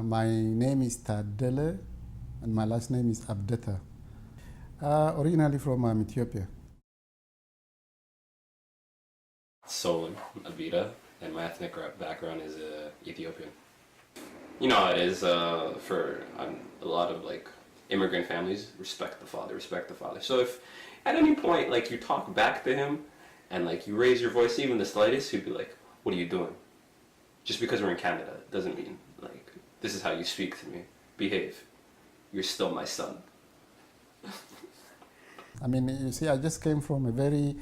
My name is Tadele and my last name is Abidta. Originally from Ethiopia. Solan, Abidta, and my ethnic background is Ethiopian. You know how it is for a lot of like immigrant families, respect the father, respect the father. So if at any point like you talk back to him and like you raise your voice even the slightest, he'd be like, "What are you doing?" Just because we're in Canada doesn't mean like this is how you speak to me. Behave. You're still my son. I mean, you see, I just came from a very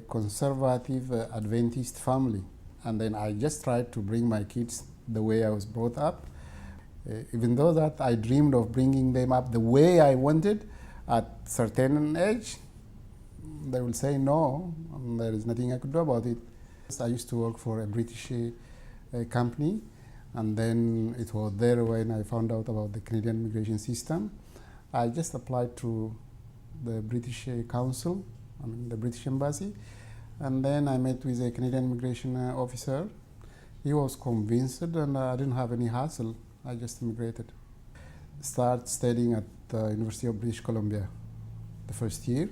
conservative Adventist family, and then I just tried to bring my kids the way I was brought up. Even though that I dreamed of bringing them up the way I wanted at certain age, they will say no, and there is nothing I could do about it. I used to work for a British company, and then it was there when I found out about the Canadian immigration system. I just applied to the British Council, the British Embassy, and then I met with a Canadian immigration officer. He was convinced, and I didn't have any hassle. I just immigrated. Started studying at the University of British Columbia the first year,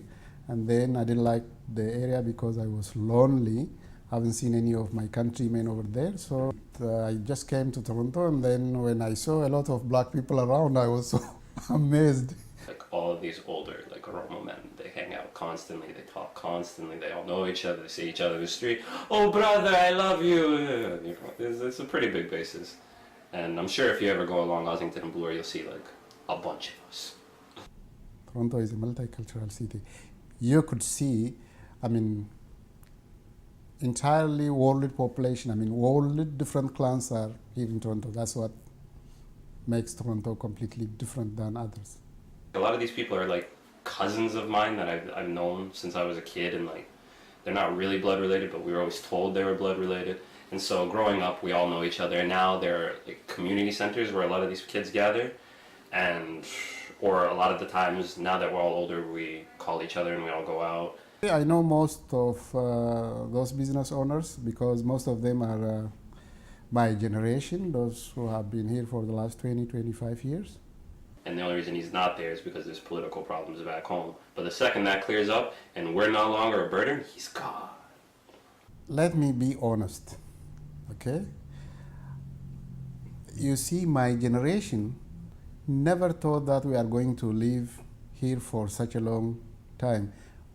and then I didn't like the area because I was lonely. I haven't seen any of my countrymen over there, so I just came to Toronto, and then when I saw a lot of black people around, I was so amazed. Like all of these older like Oromo men, they hang out constantly, they talk constantly, they all know each other, they see each other in the street. Oh brother, I love you. You know, it's a pretty big basis. And I'm sure if you ever go along Ossington and Bloor, you'll see like a bunch of us. Toronto is a multicultural city. You could see, I mean, entirely worldly population. I mean, worldly different clans are here in Toronto. That's what makes Toronto completely different than others. A lot of these people are like cousins of mine that I've known since I was a kid, and like they're not really blood related, but we were always told they were blood related. And so growing up, we all know each other, and now there are like community centers where a lot of these kids gather, or a lot of the times now that we're all older, we call each other and we all go out. I know most of those business owners because most of them are my generation, those who have been here for the last 20, 25 years. And the only reason he's not there is because there's political problems back home. But the second that clears up and we're no longer a burden, he's gone. Let me be honest, okay? You see, my generation never thought that we are going to live here for such a long time.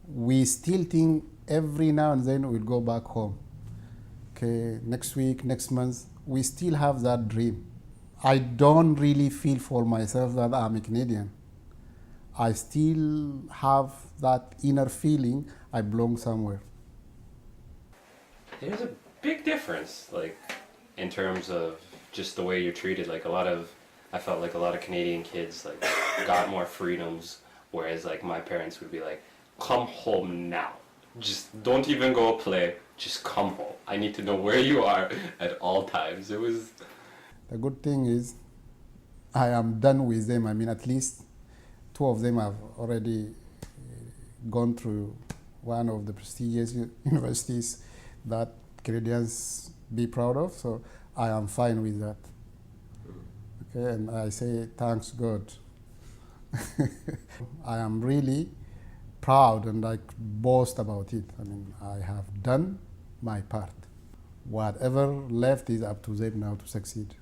We still think every now and then we'll go back home. Okay, next week, next month, we still have that dream. I don't really feel for myself that I'm a Canadian. I still have that inner feeling I belong somewhere. There's a big difference, like, in terms of just the way you're treated. Like, I felt like a lot of Canadian kids, like, got more freedoms, whereas, like, my parents would be like, come home now. Just don't even go play. Just come home. I need to know where you are at all times. It was... The good thing is I am done with them. I mean, at least two of them have already gone through one of the prestigious universities that Canadians be proud of. So I am fine with that. Okay, and I say thanks God. I am really proud and I boast about it. I mean, I have done my part. Whatever left is up to them now to succeed.